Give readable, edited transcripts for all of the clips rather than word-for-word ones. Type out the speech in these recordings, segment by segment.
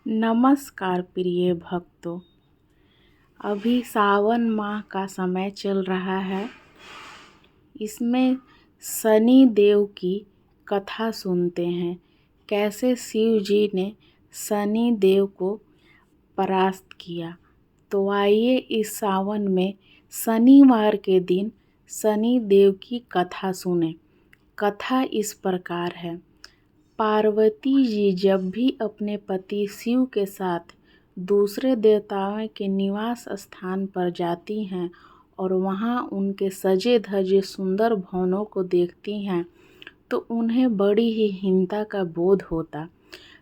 नमस्कार प्रिय भक्तों। अभी सावन माह का समय चल रहा है। इसमें शनि देव की कथा सुनते हैं, कैसे शिव जी ने शनि देव को परास्त किया। तो आइए इस सावन में शनिवार के दिन शनि देव की कथा सुने। कथा इस प्रकार है। पार्वती जी जब भी अपने पति शिव के साथ दूसरे देवताओं के निवास स्थान पर जाती हैं और वहां उनके सजे धजे सुंदर भवनों को देखती हैं, तो उन्हें बड़ी ही हीनता का बोध होता।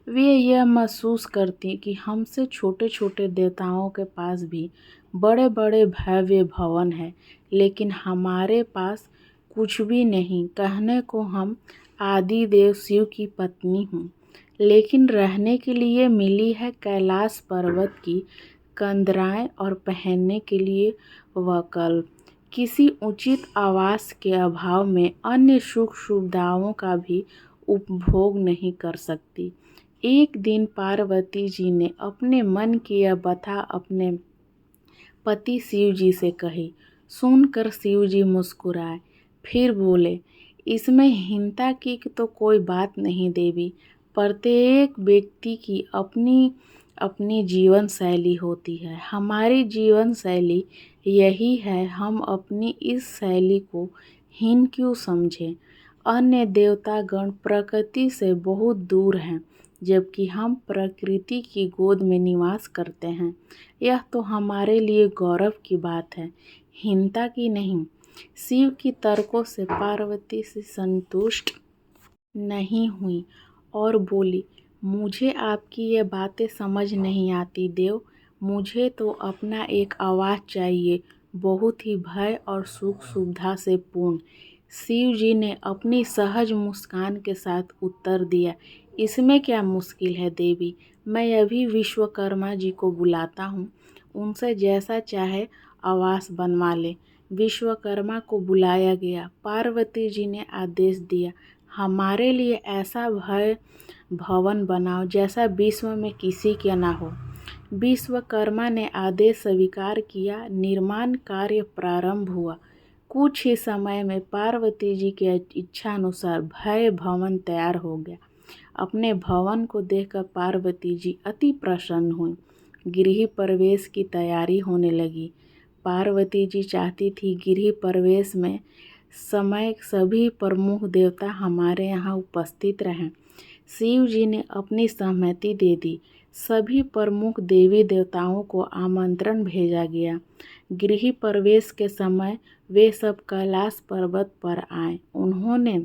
वे यह महसूस करती कि हमसे छोटे छोटे देवताओं के पास भी बड़े बड़े भव्य भवन हैं, लेकिन हमारे पास कुछ भी नहीं। कहने को हम आदि देव शिव की पत्नी हूँ, लेकिन रहने के लिए मिली है कैलाश पर्वत की कंदराएं और पहनने के लिए वस्त्र। किसी उचित आवास के अभाव में अन्य सुख सुविधाओं का भी उपभोग नहीं कर सकती। एक दिन पार्वती जी ने अपने मन की यह बात अपने पति शिव जी से कही। सुनकर शिव जी मुस्कुराए, फिर बोले, इसमें हीनता की तो कोई बात नहीं देवी। प्रत्येक व्यक्ति की अपनी अपनी जीवन शैली होती है। हमारी जीवन शैली यही है, हम अपनी इस शैली को हीन क्यों समझें। अन्य देवतागण प्रकृति से बहुत दूर हैं, जबकि हम प्रकृति की गोद में निवास करते हैं। यह तो हमारे लिए गौरव की बात है, हीनता की नहीं। शिव की तर्कों से पार्वती से संतुष्ट नहीं हुई और बोली, मुझे आपकी ये बातें समझ नहीं आती देव। मुझे तो अपना एक आवास चाहिए, बहुत ही भय और सुख सुविधा से पूर्ण। शिव जी ने अपनी सहज मुस्कान के साथ उत्तर दिया, इसमें क्या मुश्किल है देवी। मैं अभी विश्वकर्मा जी को बुलाता हूँ, उनसे जैसा चाहे आवास बनवा ले। विश्वकर्मा को बुलाया गया। पार्वती जी ने आदेश दिया, हमारे लिए ऐसा भवन बनाओ जैसा विश्व में किसी के ना हो। विश्वकर्मा ने आदेश स्वीकार किया। निर्माण कार्य प्रारंभ हुआ। कुछ ही समय में पार्वती जी के इच्छा अनुसार भव्य भवन तैयार हो गया। अपने भवन को देखकर पार्वती जी अति प्रसन्न हुई। गृह प्रवेश की तैयारी होने लगी। पार्वती जी चाहती थी गृह प्रवेश में समय सभी प्रमुख देवता हमारे यहाँ उपस्थित रहें। शिव जी ने अपनी सहमति दे दी। सभी प्रमुख देवी देवताओं को आमंत्रण भेजा गया। गृह प्रवेश के समय वे सब कैलाश पर्वत पर आए। उन्होंने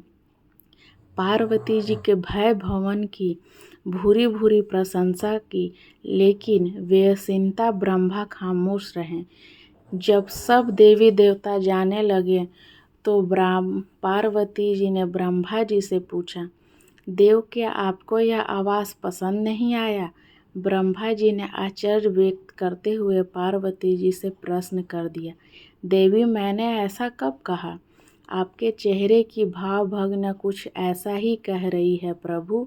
पार्वती जी के भव्य भवन की भूरी भूरी प्रशंसा की, लेकिन व्यसिनता ब्रह्मा खामोश रहे। जब सब देवी देवता जाने लगे तो पार्वती जी ने ब्रह्मा जी से पूछा, देव क्या आपको यह आवास पसंद नहीं आया। ब्रह्मा जी ने आश्चर्य व्यक्त करते हुए पार्वती जी से प्रश्न कर दिया, देवी मैंने ऐसा कब कहा। आपके चेहरे की भाव भंग कुछ ऐसा ही कह रही है प्रभु।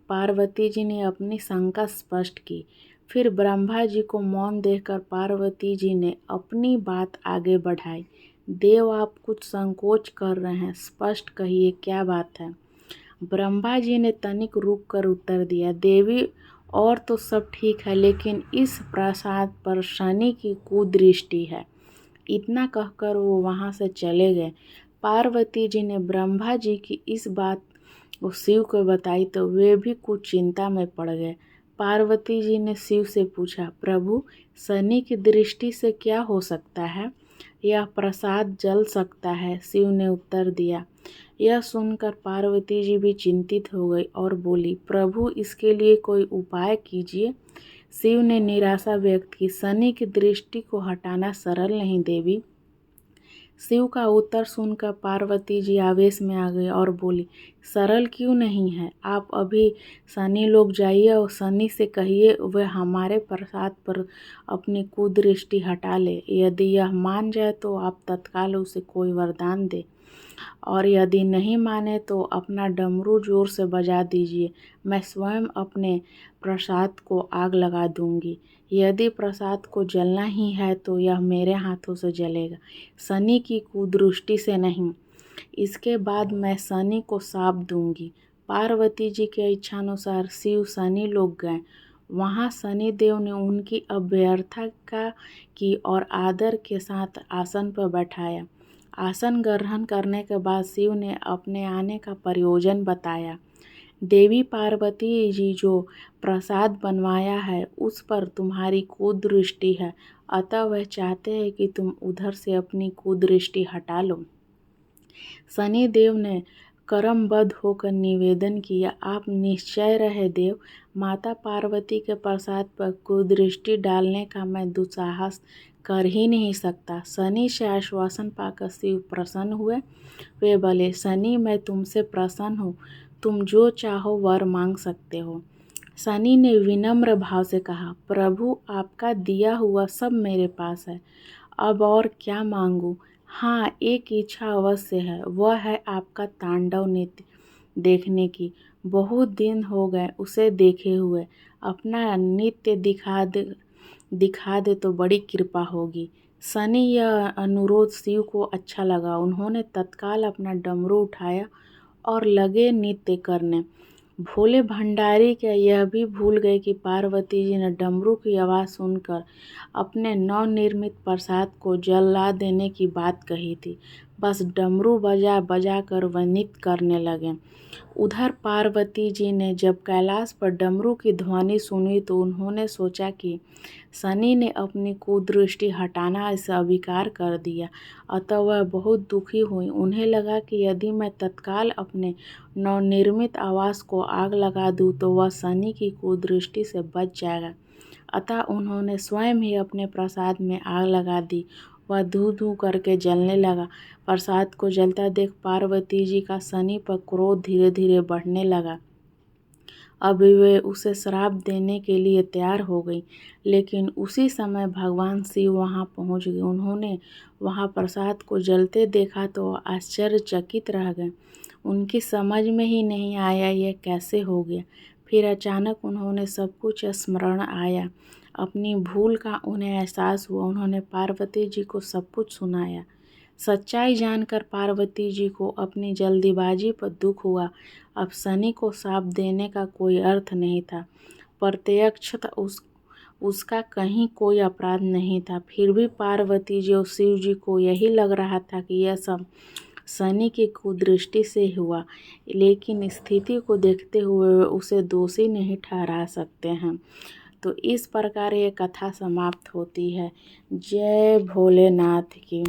पार्वती जी ने अपनी शंका स्पष्ट की। फिर ब्रह्मा जी को मौन देखकर पार्वती जी ने अपनी बात आगे बढ़ाई। देव आप कुछ संकोच कर रहे हैं, स्पष्ट कहिए क्या बात है। ब्रह्मा जी ने तनिक रुक कर उत्तर दिया, देवी और तो सब ठीक है, लेकिन इस प्रासाद पर शनि की कुदृष्टि है। इतना कहकर वो वहाँ से चले गए। पार्वती जी ने ब्रह्मा जी की इस बात को शिव को बताई तो वे भी कुछ चिंता में पड़ गए। पार्वती जी ने शिव से पूछा, प्रभु शनि की दृष्टि से क्या हो सकता है, यह प्रसाद जल सकता है। शिव ने उत्तर दिया। यह सुनकर पार्वती जी भी चिंतित हो गई और बोली, प्रभु इसके लिए कोई उपाय कीजिए। शिव ने निराशा व्यक्त की, शनि की दृष्टि को हटाना सरल नहीं देवी। शिव का उत्तर सुनकर पार्वती जी आवेश में आ गई और बोली, सरल क्यों नहीं है। आप अभी शनि लोग जाइए और शनि से कहिए वह हमारे प्रसाद पर अपनी कुदृष्टि हटा ले। यदि यह मान जाए तो आप तत्काल उसे कोई वरदान दे। और यदि नहीं माने तो अपना डमरू जोर से बजा दीजिए, मैं स्वयं अपने प्रसाद को आग लगा दूंगी। यदि प्रसाद को जलना ही है तो यह मेरे हाथों से जलेगा, शनि की कुदृष्टि से नहीं। इसके बाद मैं शनि को शाप दूंगी। पार्वती जी के इच्छानुसार शिव शनि लोग गए। वहाँ शनि देव ने उनकी अभ्यर्थना की और आदर के साथ आसन पर बैठाया। आसन ग्रहण करने के बाद शिव ने अपने आने का प्रयोजन बताया। देवी पार्वती जी, जो प्रसाद बनवाया है उस पर तुम्हारी कुदृष्टि है, अतः वह चाहते हैं कि तुम उधर से अपनी कुदृष्टि हटा लो। शनि देव ने करमबद्ध होकर निवेदन किया, आप निश्चय रहे देव, माता पार्वती के प्रसाद पर कुदृष्टि डालने का मैं दुस्साहस कर ही नहीं सकता। शनि से आश्वासन पाकर शिव प्रसन्न हुए। वे बोले, शनि मैं तुमसे प्रसन्न हूँ, तुम जो चाहो वर मांग सकते हो। शनि ने विनम्र भाव से कहा, प्रभु आपका दिया हुआ सब मेरे पास है, अब और क्या मांगूं। हाँ, एक इच्छा अवश्य है, वह है आपका तांडव नृत्य देखने की। बहुत दिन हो गए उसे देखे हुए, अपना नृत्य दिखा दे तो बड़ी कृपा होगी। शनि यह अनुरोध शिव को अच्छा लगा। उन्होंने तत्काल अपना डमरू उठाया और लगे नृत्य करने। भोले भंडारी क्या यह भी भूल गए कि पार्वती जी ने डमरू की आवाज़ सुनकर अपने नवनिर्मित प्रसाद को जला देने की बात कही थी। बस डमरू बजा बजा कर वह नृत्य करने लगे। उधर पार्वती जी ने जब कैलाश पर डमरू की ध्वनि सुनी तो उन्होंने सोचा कि शनि ने अपनी कुदृष्टि हटाना स्वीकार कर दिया, अतः वह बहुत दुखी हुई। उन्हें लगा कि यदि मैं तत्काल अपने नवनिर्मित आवास को आग लगा दूं तो वह शनि की कुदृष्टि से बच जाएगा। अतः उन्होंने स्वयं ही अपने प्रसाद में आग लगा दी। वह धू धू करके जलने लगा। प्रसाद को जलता देख पार्वती जी का शनि पर क्रोध धीरे धीरे बढ़ने लगा। अभी वे उसे श्राप देने के लिए तैयार हो गई, लेकिन उसी समय भगवान शिव वहां पहुंच गए। उन्होंने वहां प्रसाद को जलते देखा तो आश्चर्यचकित रह गए। उनकी समझ में ही नहीं आया यह कैसे हो गया। फिर अचानक उन्होंने सब कुछ स्मरण आया। अपनी भूल का उन्हें एहसास हुआ। उन्होंने पार्वती जी को सब कुछ सुनाया। सच्चाई जानकर पार्वती जी को अपनी जल्दीबाजी पर दुख हुआ। अब शनि को शाप देने का कोई अर्थ नहीं था। प्रत्यक्षतः उसका कहीं कोई अपराध नहीं था। फिर भी पार्वती जी और शिव जी को यही लग रहा था कि यह सब शनि की कुदृष्टि से हुआ, लेकिन स्थिति को देखते हुए वे उसे दोषी नहीं ठहरा सकते हैं। तो इस प्रकार ये कथा समाप्त होती है। जय भोलेनाथ की।